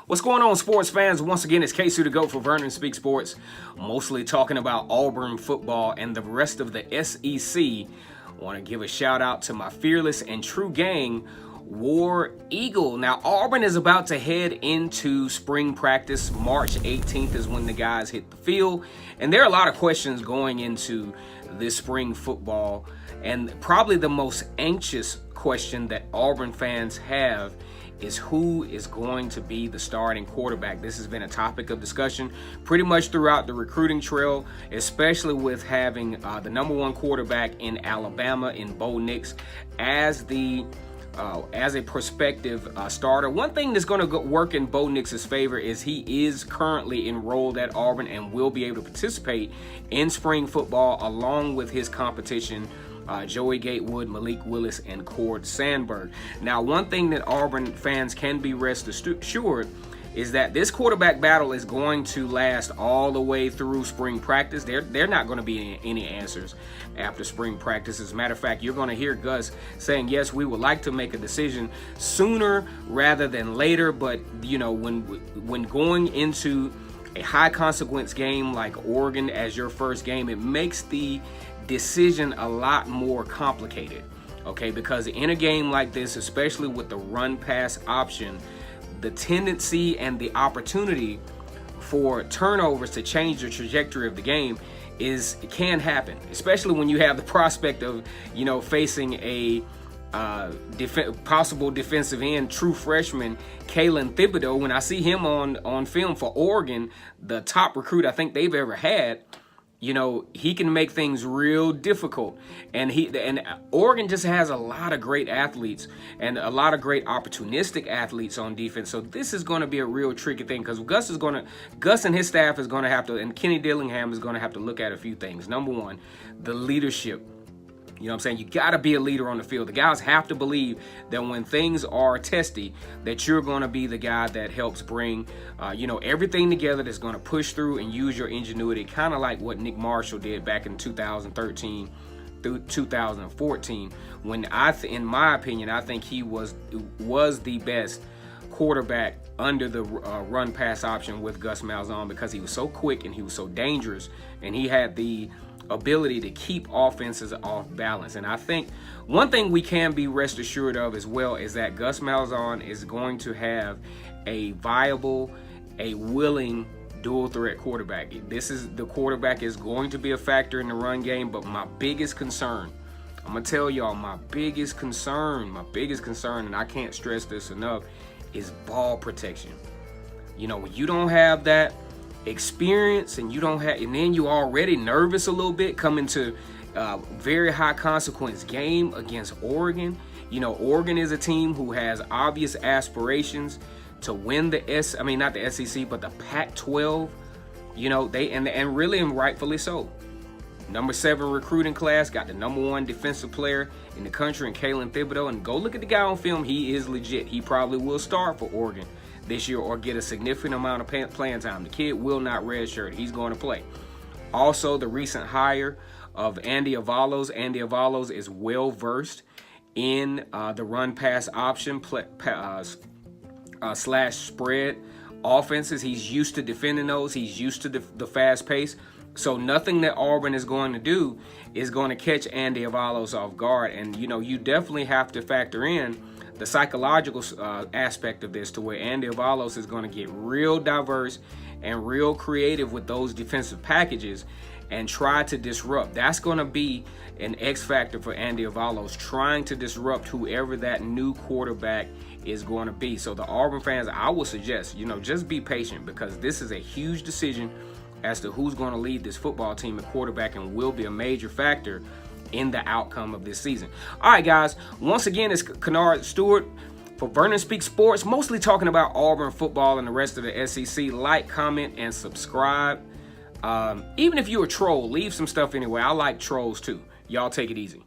What's going on, sports fans? Once again, it's Casey the GOAT for Vernon Speak Sports, mostly talking about Auburn football and the rest of the SEC. I want to give a shout out to my fearless and true gang, War Eagle. Now, Auburn is about to head into spring practice. March 18th is when the guys hit the field. And there are a lot of questions going into this spring football. And probably the most anxious question that Auburn fans have is who is going to be the starting quarterback. This has been a topic of discussion pretty much throughout the recruiting trail, especially with having the number one quarterback in Alabama in QB Nix as a prospective starter. One thing that's going to work in QB Nix's favor is he is currently enrolled at Auburn and will be able to participate in spring football along with his competition, Joey Gatewood, Malik, Willis, and Cord Sandberg. Now, one thing that Auburn fans can be rest assured is that this quarterback battle is going to last all the way through spring practice. They're not going to be any answers after spring practice. As a matter of fact, you're going to hear Gus saying, yes, we would like to make a decision sooner rather than later. But, you know, when going into a high consequence game like Oregon as your first game, it makes the decision a lot more complicated, okay? Because in a game like this, especially with the run pass option, the tendency and the opportunity for turnovers to change the trajectory of the game can happen, especially when you have the prospect of, you know, facing a possible defensive end, true freshman Kalen Thibodeau. When I see him on film for Oregon, the top recruit I think they've ever had, you know, he can make things real difficult. And Oregon just has a lot of great athletes and a lot of great opportunistic athletes on defense. So this is going to be a real tricky thing because Gus and his staff is going to have to, and Kenny Dillingham is going to have to look at a few things. Number one, the leadership. You know what I'm saying? You got to be a leader on the field. The guys have to believe that when things are testy, that you're going to be the guy that helps bring, everything together, that's going to push through and use your ingenuity, kind of like what Nick Marshall did back in 2013 through 2014, when in my opinion, I think he was the best quarterback under the run pass option with Gus Malzahn, because he was so quick and he was so dangerous and he had the ability to keep offenses off balance. And I think one thing we can be rest assured of as well is that Gus Malzahn is going to have a viable, a willing dual threat quarterback. The quarterback is going to be a factor in the run game, but my biggest concern, I'm gonna tell y'all, my biggest concern, and I can't stress this enough, is ball protection. You know, when you don't have that experience and then you already nervous a little bit coming to very high consequence game against Oregon. You know, Oregon is a team who has obvious aspirations to win not the SEC, but the Pac-12. You know, and really and rightfully so. Number 7 recruiting class, got the number 1 defensive player in the country in Kalen Thibodeau. And go look at the guy on film. He is legit. He probably will start for Oregon this year or get a significant amount of playing time. The kid will not redshirt. He's going to play. Also, the recent hire of Andy Avalos. Andy Avalos is well versed in the run pass option slash spread offenses. He's used to defending those. He's used to the fast pace. So nothing that Auburn is going to do is going to catch Andy Avalos off guard. And, you know, you definitely have to factor in the psychological aspect of this, to where Andy Avalos is going to get real diverse and real creative with those defensive packages and try to disrupt. That's going to be an X factor for Andy Avalos, trying to disrupt whoever that new quarterback is going to be. So the Auburn fans, I would suggest, you know, just be patient, because this is a huge decision as to who's going to lead this football team at quarterback and will be a major factor in the outcome of this season. All right, guys. Once again, it's Kennard Stewart for Vernon Speak Sports, mostly talking about Auburn football and the rest of the SEC. Like, comment, and subscribe. Even if you're a troll, leave some stuff anyway. I like trolls too. Y'all take it easy.